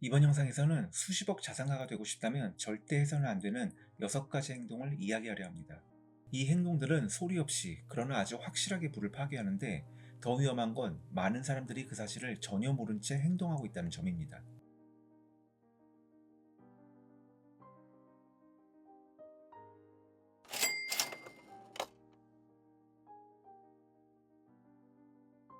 이번 영상에서는 수십억 자산가가 되고 싶다면 절대 해서는 안 되는 6가지 행동을 이야기하려 합니다. 이 행동들은 소리 없이 그러나 아주 확실하게 부를 파괴하는데 더 위험한 건 많은 사람들이 그 사실을 전혀 모른 채 행동하고 있다는 점입니다.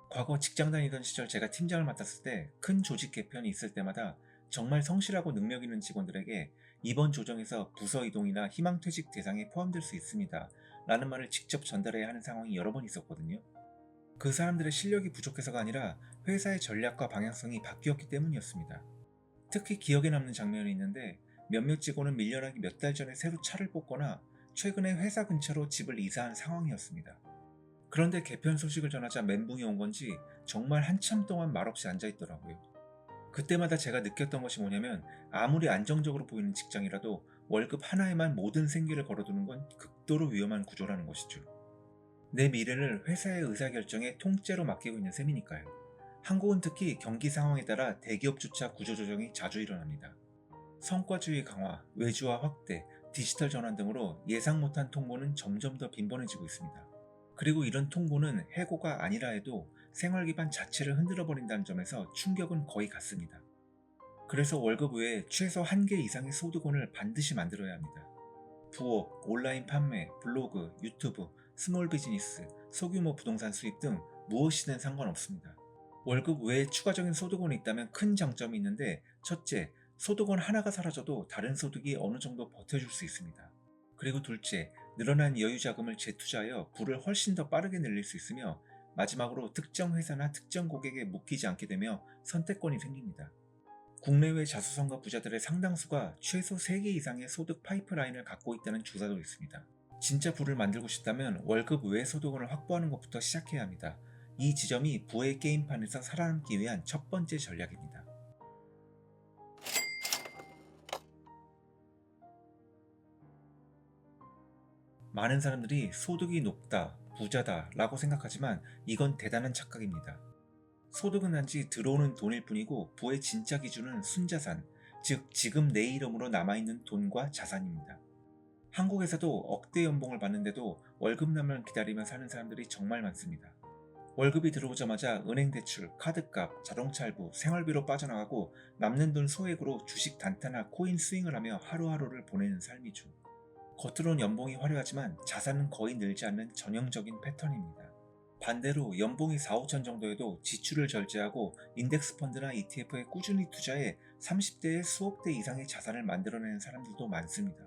과거 직장 다니던 시절 제가 팀장을 맡았을 때 큰 조직 개편이 있을 때마다 정말 성실하고 능력 있는 직원들에게 이번 조정에서 부서 이동이나 희망퇴직 대상에 포함될 수 있습니다 라는 말을 직접 전달해야 하는 상황이 여러 번 있었거든요. 그 사람들의 실력이 부족해서가 아니라 회사의 전략과 방향성이 바뀌었기 때문이었습니다. 특히 기억에 남는 장면이 있는데 몇몇 직원은 밀려나기 몇 달 전에 새로 차를 뽑거나 최근에 회사 근처로 집을 이사한 상황이었습니다. 그런데 개편 소식을 전하자 멘붕이 온 건지 정말 한참 동안 말없이 앉아있더라고요. 그때마다 제가 느꼈던 것이 뭐냐면 아무리 안정적으로 보이는 직장이라도 월급 하나에만 모든 생계를 걸어두는 건 극도로 위험한 구조라는 것이죠. 내 미래를 회사의 의사결정에 통째로 맡기고 있는 셈이니까요. 한국은 특히 경기 상황에 따라 대기업조차 구조조정이 자주 일어납니다. 성과주의 강화, 외주화 확대, 디지털 전환 등으로 예상 못한 통보는 점점 더 빈번해지고 있습니다. 그리고 이런 통보는 해고가 아니라 해도 생활 기반 자체를 흔들어 버린다는 점에서 충격은 거의 같습니다. 그래서 월급 외에 최소 1개 이상의 소득원을 반드시 만들어야 합니다. 부업, 온라인 판매, 블로그, 유튜브, 스몰 비즈니스, 소규모 부동산 수입 등 무엇이든 상관없습니다. 월급 외에 추가적인 소득원이 있다면 큰 장점이 있는데, 첫째, 소득원 하나가 사라져도 다른 소득이 어느 정도 버텨줄 수 있습니다. 그리고 둘째, 늘어난 여유 자금을 재투자하여 부를 훨씬 더 빠르게 늘릴 수 있으며, 마지막으로 특정 회사나 특정 고객에 묶이지 않게 되며 선택권이 생깁니다. 국내외 자수성가 부자들의 상당수가 최소 3개 이상의 소득 파이프라인을 갖고 있다는 조사도 있습니다. 진짜 부를 만들고 싶다면 월급 외 소득원을 확보하는 것부터 시작해야 합니다. 이 지점이 부의 게임판에서 살아남기 위한 첫 번째 전략입니다. 많은 사람들이 소득이 높다, 부자다 라고 생각하지만 이건 대단한 착각입니다. 소득은 단지 들어오는 돈일 뿐이고 부의 진짜 기준은 순자산, 즉 지금 내 이름으로 남아있는 돈과 자산입니다. 한국에서도 억대 연봉을 받는데도 월급날만 기다리며 사는 사람들이 정말 많습니다. 월급이 들어오자마자 은행 대출, 카드값, 자동차 할부, 생활비로 빠져나가고 남는 돈 소액으로 주식 단타나 코인 스윙을 하며 하루하루를 보내는 삶이죠. 겉으론 연봉이 화려하지만 자산은 거의 늘지 않는 전형적인 패턴입니다. 반대로 연봉이 4, 5천 정도여도 지출을 절제하고 인덱스 펀드나 ETF에 꾸준히 투자해 30대에 수억 대 이상의 자산을 만들어내는 사람들도 많습니다.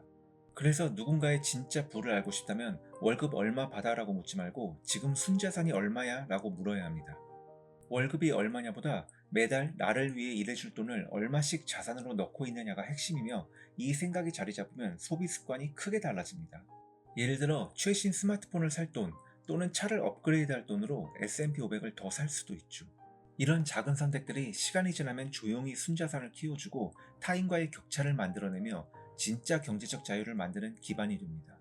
그래서 누군가의 진짜 부를 알고 싶다면 월급 얼마 받아라고 묻지 말고 지금 순자산이 얼마야? 라고 물어야 합니다. 월급이 얼마냐보다 매달 나를 위해 일해줄 돈을 얼마씩 자산으로 넣고 있느냐가 핵심이며, 이 생각이 자리 잡으면 소비 습관이 크게 달라집니다. 예를 들어 최신 스마트폰을 살 돈 또는 차를 업그레이드할 돈으로 S&P 500을 더 살 수도 있죠. 이런 작은 선택들이 시간이 지나면 조용히 순자산을 키워주고 타인과의 격차를 만들어내며 진짜 경제적 자유를 만드는 기반이 됩니다.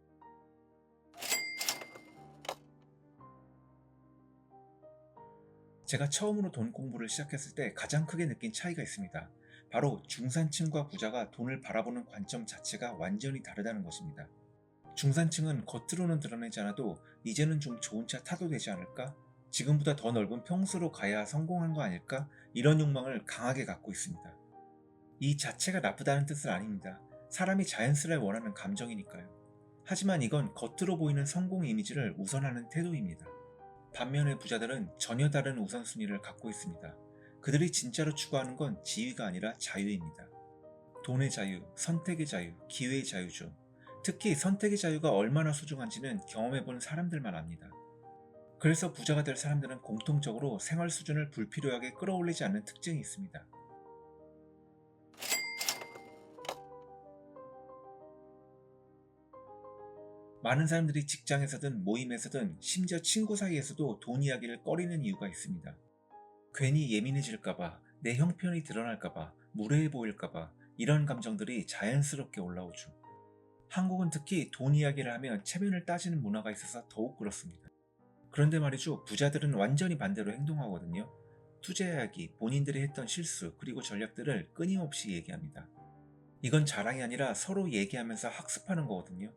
제가 처음으로 돈 공부를 시작했을 때 가장 크게 느낀 차이가 있습니다. 바로 중산층과 부자가 돈을 바라보는 관점 자체가 완전히 다르다는 것입니다. 중산층은 겉으로는 드러내지 않아도 이제는 좀 좋은 차 타도 되지 않을까? 지금보다 더 넓은 평수로 가야 성공한 거 아닐까? 이런 욕망을 강하게 갖고 있습니다. 이 자체가 나쁘다는 뜻은 아닙니다. 사람이 자연스레 원하는 감정이니까요. 하지만 이건 겉으로 보이는 성공 이미지를 우선하는 태도입니다. 반면에 부자들은 전혀 다른 우선순위를 갖고 있습니다. 그들이 진짜로 추구하는 건 지위가 아니라 자유입니다. 돈의 자유, 선택의 자유, 기회의 자유죠. 특히 선택의 자유가 얼마나 소중한지는 경험해본 사람들만 압니다. 그래서 부자가 될 사람들은 공통적으로 생활 수준을 불필요하게 끌어올리지 않는 특징이 있습니다. 많은 사람들이 직장에서든 모임에서든 심지어 친구 사이에서도 돈 이야기를 꺼리는 이유가 있습니다. 괜히 예민해질까봐, 내 형편이 드러날까봐, 무례해 보일까봐 이런 감정들이 자연스럽게 올라오죠. 한국은 특히 돈 이야기를 하면 체면을 따지는 문화가 있어서 더욱 그렇습니다. 그런데 말이죠, 부자들은 완전히 반대로 행동하거든요. 투자 이야기, 본인들이 했던 실수, 그리고 전략들을 끊임없이 얘기합니다. 이건 자랑이 아니라 서로 얘기하면서 학습하는 거거든요.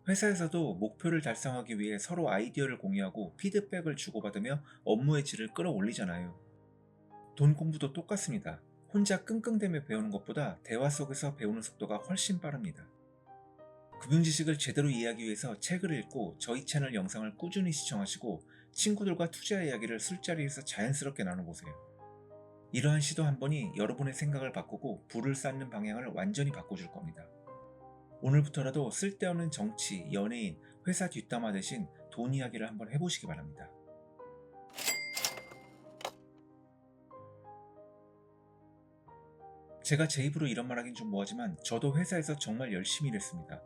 회사에서도 목표를 달성하기 위해 서로 아이디어를 공유하고 피드백을 주고받으며 업무의 질을 끌어올리잖아요. 돈 공부도 똑같습니다. 혼자 끙끙대며 배우는 것보다 대화 속에서 배우는 속도가 훨씬 빠릅니다. 금융 지식을 제대로 이해하기 위해서 책을 읽고 저희 채널 영상을 꾸준히 시청하시고 친구들과 투자 이야기를 술자리에서 자연스럽게 나눠보세요. 이러한 시도 한 번이 여러분의 생각을 바꾸고 불을 쌓는 방향을 완전히 바꿔줄 겁니다. 오늘부터라도 쓸데없는 정치, 연예인, 회사 뒷담화 대신 돈 이야기를 한번 해보시기 바랍니다. 제가 제 입으로 이런 말 하긴 좀 뭐하지만 저도 회사에서 정말 열심히 일했습니다.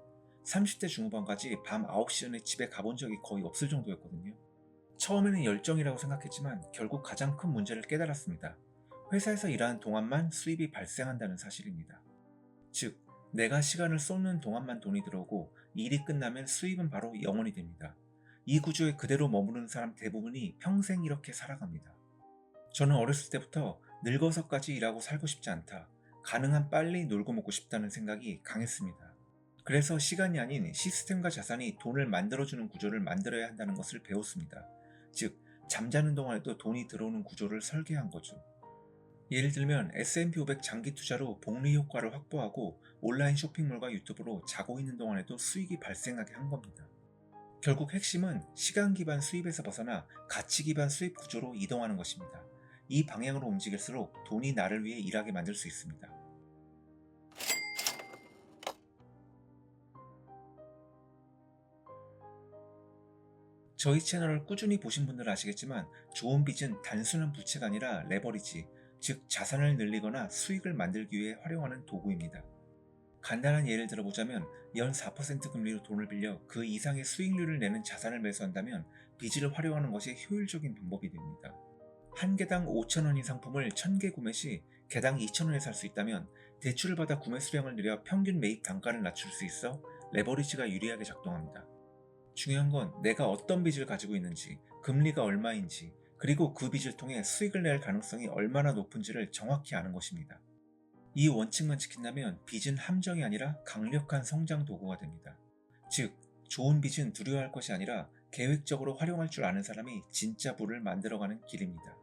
30대 중후반까지 밤 9시 전에 집에 가본 적이 거의 없을 정도였거든요. 처음에는 열정이라고 생각했지만 결국 가장 큰 문제를 깨달았습니다. 회사에서 일하는 동안만 수입이 발생한다는 사실입니다. 즉, 내가 시간을 쏟는 동안만 돈이 들어오고 일이 끝나면 수입은 바로 영원이 됩니다. 이 구조에 그대로 머무르는 사람 대부분이 평생 이렇게 살아갑니다. 저는 어렸을 때부터 늙어서까지 일하고 살고 싶지 않다. 가능한 빨리 놀고 먹고 싶다는 생각이 강했습니다. 그래서 시간이 아닌 시스템과 자산이 돈을 만들어주는 구조를 만들어야 한다는 것을 배웠습니다. 즉, 잠자는 동안에도 돈이 들어오는 구조를 설계한 거죠. 예를 들면 S&P 500 장기 투자로 복리 효과를 확보하고 온라인 쇼핑몰과 유튜브로 자고 있는 동안에도 수익이 발생하게 한 겁니다. 결국 핵심은 시간 기반 수입에서 벗어나 가치 기반 수입 구조로 이동하는 것입니다. 이 방향으로 움직일수록 돈이 나를 위해 일하게 만들 수 있습니다. 저희 채널을 꾸준히 보신 분들은 아시겠지만 좋은 빚은 단순한 부채가 아니라 레버리지, 즉 자산을 늘리거나 수익을 만들기 위해 활용하는 도구입니다. 간단한 예를 들어보자면 연 4% 금리로 돈을 빌려 그 이상의 수익률을 내는 자산을 매수한다면 빚을 활용하는 것이 효율적인 방법이 됩니다. 한 개당 5,000원인 상품을 1,000개 구매 시 개당 2,000원에 살 수 있다면 대출을 받아 구매 수량을 늘려 평균 매입 단가를 낮출 수 있어 레버리지가 유리하게 작동합니다. 중요한 건 내가 어떤 빚을 가지고 있는지, 금리가 얼마인지, 그리고 그 빚을 통해 수익을 낼 가능성이 얼마나 높은지를 정확히 아는 것입니다. 이 원칙만 지킨다면 빚은 함정이 아니라 강력한 성장 도구가 됩니다. 즉, 좋은 빚은 두려워할 것이 아니라 계획적으로 활용할 줄 아는 사람이 진짜 부를 만들어가는 길입니다.